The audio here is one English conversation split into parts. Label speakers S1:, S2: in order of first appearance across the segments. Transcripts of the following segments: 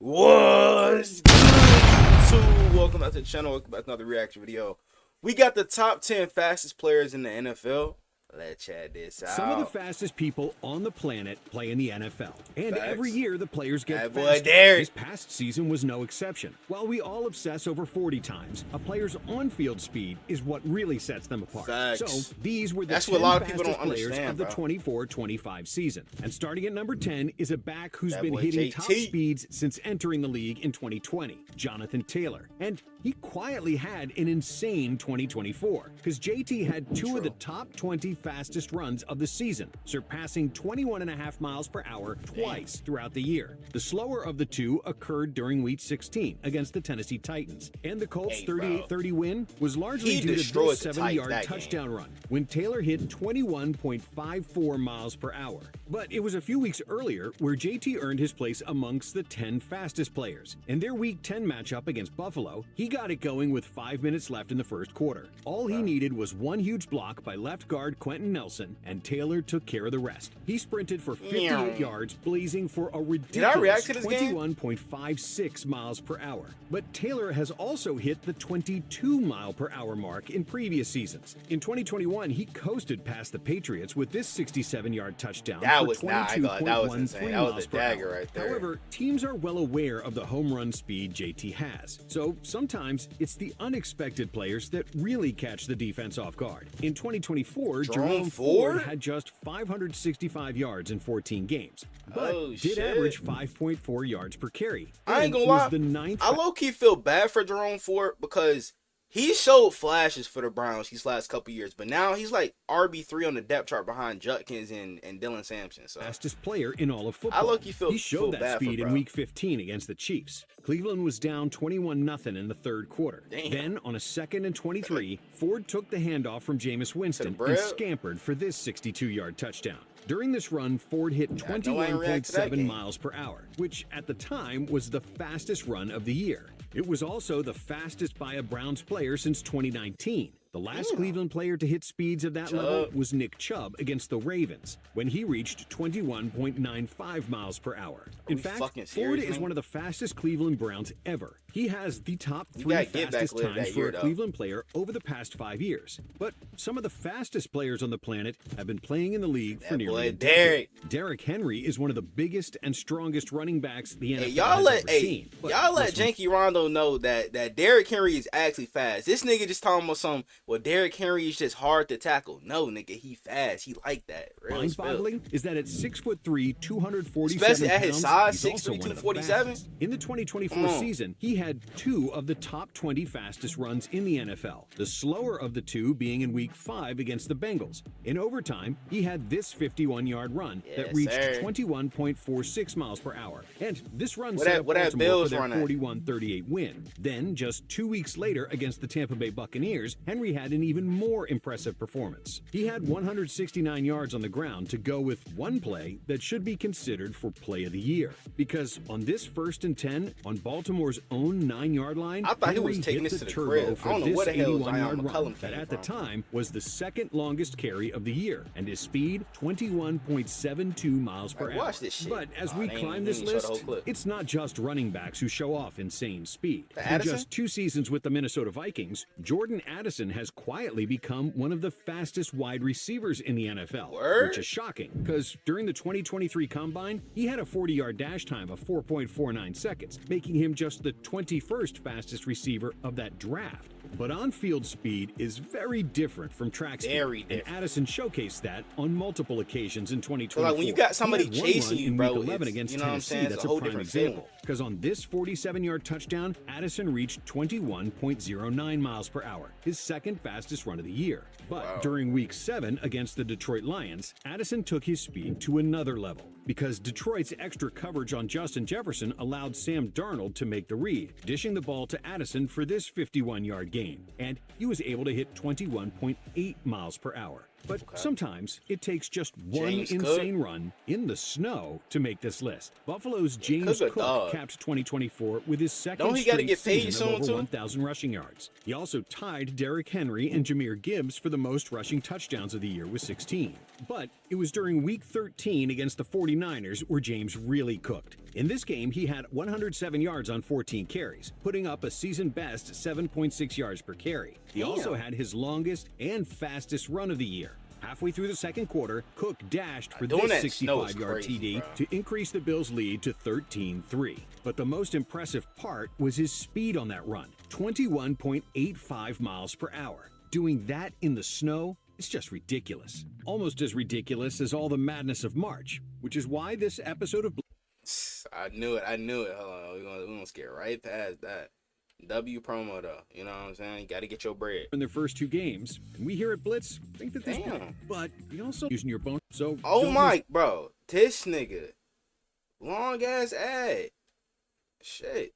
S1: What's good, YouTube? Welcome back to the channel. Welcome back to another reaction video. We got the top 10 fastest players in the NFL. Let's check this out.
S2: Some of the fastest people on the planet play in the NFL. And
S1: Facts.
S2: every year the players get
S1: Boy,
S2: faster.
S1: Derrick.
S2: This past season was no exception. While we all obsess over 40 times, a player's on-field speed is what really sets them apart.
S1: Facts.
S2: So these were the
S1: That's
S2: 10
S1: what a lot of people
S2: fastest
S1: don't
S2: players
S1: understand,
S2: of the
S1: bro.
S2: 24-25 season. And starting at number 10 is a back who's
S1: That
S2: been
S1: boy
S2: hitting
S1: JT.
S2: top speeds since entering the league in 2020, Jonathan Taylor. And he quietly had an insane 2024 because JT had two of the top 20 fastest runs of the season, surpassing 21.5 miles per hour twice throughout the year. The slower of the two occurred during Week 16 against the Tennessee Titans, and the Colts' 38-30 win was largely due to this
S1: destroyed the
S2: 70-yard
S1: Titans that
S2: touchdown run when Taylor hit 21.54 miles per hour. But it was a few weeks earlier where JT earned his place amongst the 10 fastest players. In their Week 10 matchup against Buffalo, he got it going with 5 minutes left in the first quarter. All he needed was one huge block by left guard Quentin Nelson, and Taylor took care of the rest. He sprinted for 58 yards, blazing for a ridiculous 21.56 miles per hour. But Taylor has also hit the 22 mile per hour mark in previous seasons. In 2021, he coasted past the Patriots with this 67-yard touchdown
S1: That was
S2: for
S1: insane.
S2: 22.13
S1: That was
S2: miles
S1: a
S2: per
S1: dagger
S2: hour.
S1: right there.
S2: However, teams are well aware of the home run speed JT has. So sometimes it's the unexpected players that really catch the defense off guard. In 2024, Jerome Ford had just 565 yards in 14 games, but did average 5.4 yards per carry.
S1: I ain't gonna lie, I low-key feel bad for Jerome Ford because he showed flashes for the Browns these last couple years, but now he's like RB3 on the depth chart behind Judkins and Dylan Sampson. So
S2: fastest player in all of football.
S1: I low-key
S2: he showed that speed in Week 15 against the Chiefs. Cleveland was down 21-0 in the third quarter.
S1: Damn.
S2: Then, on a 2nd and 23, Ford took the handoff from Jameis Winston and scampered for this 62-yard touchdown. During this run, Ford hit 21.7 miles per hour, which at the time was the fastest run of the year. It was also the fastest by a Browns player since 2019. The last Cleveland player to hit speeds of that level was Nick Chubb against the Ravens, when he reached 21.95 miles per hour. In fact, Ford is one of the fastest Cleveland Browns ever. He has the top 3 fastest times for a Cleveland player over the past 5 years. But some of the fastest players on the planet have been playing in the league for nearly a decade. Derrick Henry is one of the biggest and strongest running backs the NFL has ever seen.
S1: Y'all let Janky Rondo know that Derrick Henry is actually fast. This nigga just talking about some, well, Derrick Henry is just hard to tackle. No, nigga, he fast. He like that.
S2: Mind-boggling is that at 6'3", 247
S1: especially at his size,
S2: pounds,
S1: 6'3", 247.
S2: In the 2024 season, he had 2 of the top 20 fastest runs in the NFL, the slower of the 2 being in Week 5 against the Bengals. In overtime, he had this 51-yard run that reached 21.46 miles per hour. And this run set up Baltimore for their 41-38 win. Then, just 2 weeks later against the Tampa Bay Buccaneers, Henry had an even more impressive performance. He had 169 yards on the ground to go with one play that should be considered for play of the year. Because on this 1st and 10, on Baltimore's own 9-yard line,
S1: I thought he was
S2: Henry
S1: taking
S2: hit
S1: this
S2: the
S1: to the
S2: turbo
S1: crib.
S2: for
S1: I don't know
S2: this
S1: what the hell
S2: 81-yard
S1: Zion
S2: run
S1: McCollum
S2: that
S1: came
S2: at the
S1: from.
S2: time was the 2nd longest carry of the year, and his speed 21.72 miles per hour.
S1: Watch this shit.
S2: But as we climb this list, it's not just running backs who show off insane speed. In just 2 seasons with the Minnesota Vikings, Jordan Addison has quietly become one of the fastest wide receivers in the NFL, which is shocking because during the 2023 Combine, he had a 40-yard dash time of 4.49 seconds, making him just the 21st fastest receiver of that draft. But on-field speed is very different from track speed, and Addison showcased that on multiple occasions in 2024.
S1: So like when you got somebody chasing you, bro,
S2: Week 11 against Tennessee, that's a prime example. Because on this 47-yard touchdown, Addison reached 21.09 miles per hour, his 2nd fastest run of the year. But during Week 7 against the Detroit Lions, Addison took his speed to another level because Detroit's extra coverage on Justin Jefferson allowed Sam Darnold to make the read, dishing the ball to Addison for this 51-yard gain. And he was able to hit 21.8 miles per hour. But sometimes it takes just one insane run in the snow to make this list. Buffalo's James Cook capped 2024 with his second straight season of over 1,000 rushing yards. He also tied Derrick Henry and Jahmyr Gibbs for the most rushing touchdowns of the year with 16. But it was during Week 13 against the 49ers where James really cooked. In this game, he had 107 yards on 14 carries, putting up a season-best 7.6 yards per carry. He also had his longest and fastest run of the year. Halfway through the second quarter, Cook dashed for this 65-yard TD to increase the Bills' lead to 13-3. But the most impressive part was his speed on that run, 21.85 miles per hour. Doing that in the snow is just ridiculous. Almost as ridiculous as all the madness of March, which is why this episode of...
S1: I knew it. Hold on, we're gonna skip right past that. W promo though, you know what I'm saying? You gotta get your bread.
S2: In their first two games, and we here at Blitz think that this... But we also using your bone, so...
S1: Oh my, bro. This nigga. Long ass ad. Shit.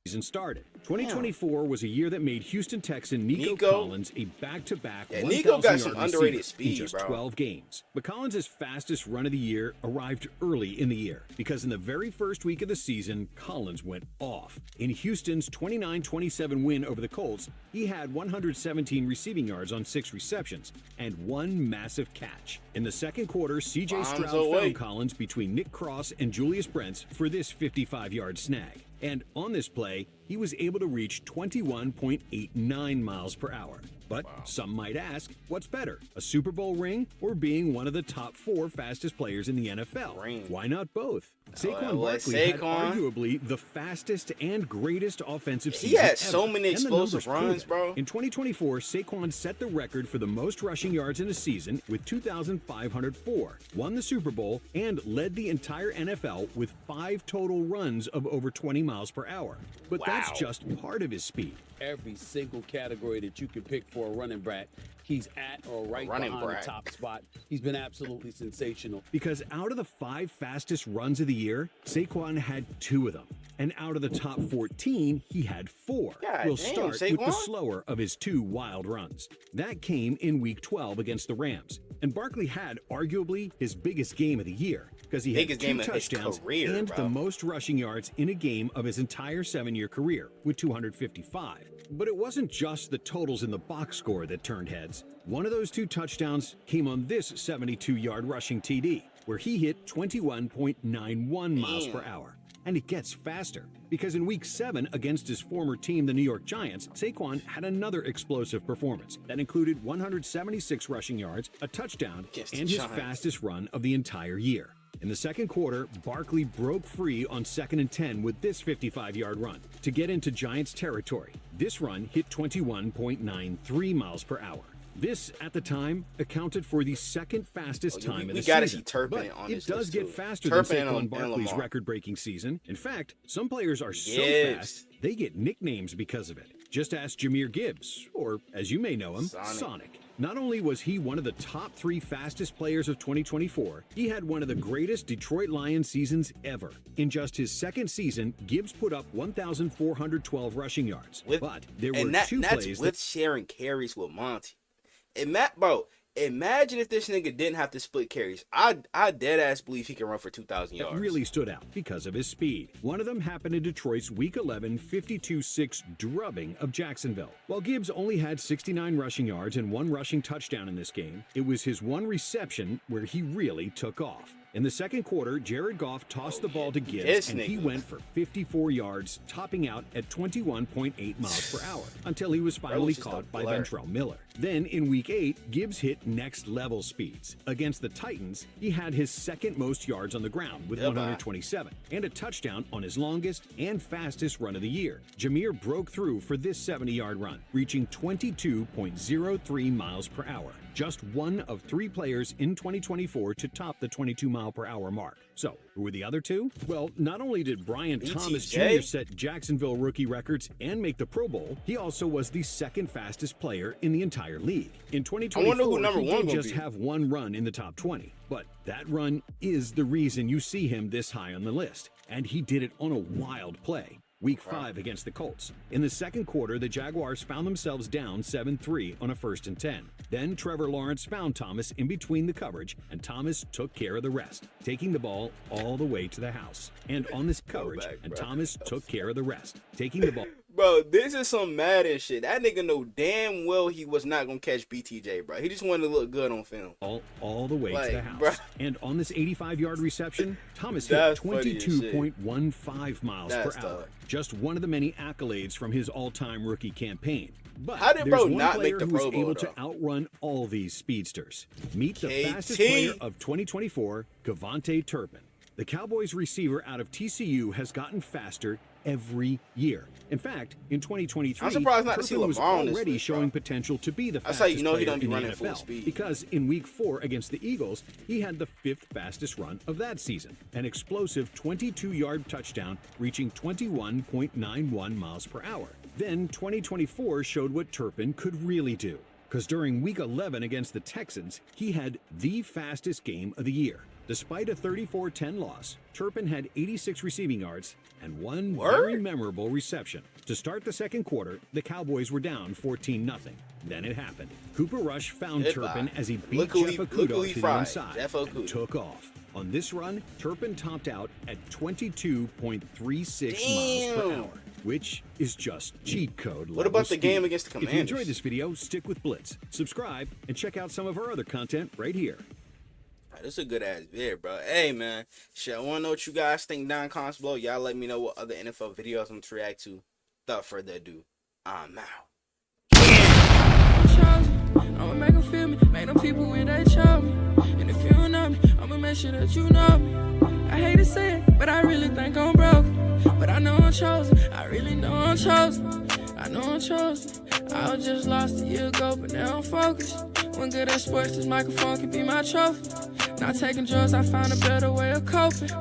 S2: Season started. 2024 was a year that made Houston Texan Nico Collins a back-to-back 1,000-yard receiver in just 12 games. But Collins' fastest run of the year arrived early in the year because in the very first week of the season, Collins went off. In Houston's 29-27 win over the Colts, he had 117 receiving yards on 6 receptions and 1 massive catch. In the second quarter, C.J. Stroud found Collins between Nick Cross and Julius Brents for this 55-yard snag. And on this play, he was able to reach 21.89 miles per hour. But some might ask, what's better, a Super Bowl ring or being one of the top 4 fastest players in the NFL? Why not both? Saquon Barkley had arguably the fastest and greatest offensive season ever.
S1: He had so many explosive runs, bro.
S2: In 2024, Saquon set the record for the most rushing yards in a season with 2,504, won the Super Bowl, and led the entire NFL with 5 total runs of over 20 miles per hour. But that's just part of his speed.
S3: Every single category that you can pick for a running back, he's at or right behind the top spot. He's been absolutely sensational.
S2: Because out of the 5 fastest runs of the year, Saquon had 2 of them. And out of the top 14, he had 4. We'll start with the slower of his 2 wild runs. That came in Week 12 against the Rams. And Barkley had arguably his biggest game of the year because he had 2 touchdowns and the most rushing yards in a game of his entire 7-year career with 255. But it wasn't just the totals in the box score that turned heads. One of those 2 touchdowns came on this 72-yard rushing TD, where he hit 21.91 miles per hour. And it gets faster, because in Week 7 against his former team, the New York Giants, Saquon had another explosive performance that included 176 rushing yards, a touchdown, and his fastest run of the entire year. In the second quarter, Barkley broke free on 2nd and 10 with this 55-yard run to get into Giants territory. This run hit 21.93 miles per hour. This, at the time, accounted for the second fastest time in the season. See Turpin on this list, it does get faster than Saquon Barkley's record-breaking season. In fact, some players are so fast, they get nicknames because of it. Just ask Jahmyr Gibbs, or as you may know him, Sonic. Not only was he one of the top 3 fastest players of 2024, he had one of the greatest Detroit Lions seasons ever. In just his second season, Gibbs put up 1,412 rushing yards. But there were 2 plays
S1: with sharing carries with Monty. Imagine if this nigga didn't have to split carries. I dead ass believe he can run for 2,000 yards.
S2: That really stood out because of his speed. One of them happened in Detroit's Week 11 52-6 drubbing of Jacksonville. While Gibbs only had 69 rushing yards and 1 rushing touchdown in this game, it was his 1 reception where he really took off. In the second quarter, Jared Goff tossed the ball to Gibbs, and he went for 54 yards, topping out at 21.8 miles per hour, until he was finally caught by Ventrell Miller. Then, in Week 8, Gibbs hit next-level speeds. Against the Titans, he had his second most yards on the ground with 127, and a touchdown on his longest and fastest run of the year. Jahmyr broke through for this 70-yard run, reaching 22.03 miles per hour. Just one of 3 players in 2024 to top the 22-mile-per-hour mark. So, who were the other 2? Well, not only did Brian Thomas Jr. set Jacksonville rookie records and make the Pro Bowl, he also was the second fastest player in the entire league. In 2024, he did just have 1 run in the top 20. But that run is the reason you see him this high on the list. And he did it on a wild play. Week 5 against the Colts. In the second quarter, the Jaguars found themselves down 7-3 on a 1st and 10. Then Trevor Lawrence found Thomas in between the coverage, and Thomas took care of the rest, taking the ball all the way to the house. And on this coverage, Thomas took care of the rest, taking the ball.
S1: Bro, this is some Madden shit. That nigga know damn well he was not going to catch BTJ, bro. He just wanted to look good on film.
S2: All the way to the house.
S1: Bro.
S2: And on this 85-yard reception, Thomas hit 22.15 miles per hour.
S1: Tough.
S2: Just one of the many accolades from his all-time rookie campaign. But
S1: how did bro not make the Pro Bowl,
S2: able to outrun all these speedsters. Meet the fastest player of 2024, Gavante Turpin. The Cowboys receiver out of TCU has gotten faster every year. In fact, in 2023,
S1: I'm surprised not to see
S2: Turpin was
S1: LeBron
S2: already showing potential to be the fastest player
S1: he don't be
S2: in the
S1: running
S2: NFL,
S1: full speed.
S2: because in Week 4 against the Eagles, he had the 5th fastest run of that season, an explosive 22-yard touchdown reaching 21.91 miles per hour. Then 2024 showed what Turpin could really do, because during Week 11 against the Texans, he had the fastest game of the year. Despite a 34-10 loss, Turpin had 86 receiving yards and one very memorable reception. To start the second quarter, the Cowboys were down 14-0. Then it happened. Cooper Rush found Turpin as he beat Jeff Okudah to the inside and took off. On this run, Turpin topped out at 22.36 miles per hour, which is just cheat code level.
S1: What about the
S2: speed.
S1: game against the Commanders?
S2: If you enjoyed this video, stick with Blitz, subscribe, and check out some of our other content right here.
S1: This is a good ass video, bro. Hey, man. Shit, I want to know what you guys think down in the comments below. Y'all let me know what other NFL videos I'm to react to. Without further ado, I'm out.
S4: I'ma make them feel me, make them people when they show me. And if you don't know me, I'ma make sure that you know me. I hate to say it, but I really think I'm broke. But I know I'm chosen, I really know I'm chosen. I know I'm chosen. I was just lost a year ago, but now I'm focused. When good at sports, this microphone can be my trophy. Not taking drugs, I found a better way of coping.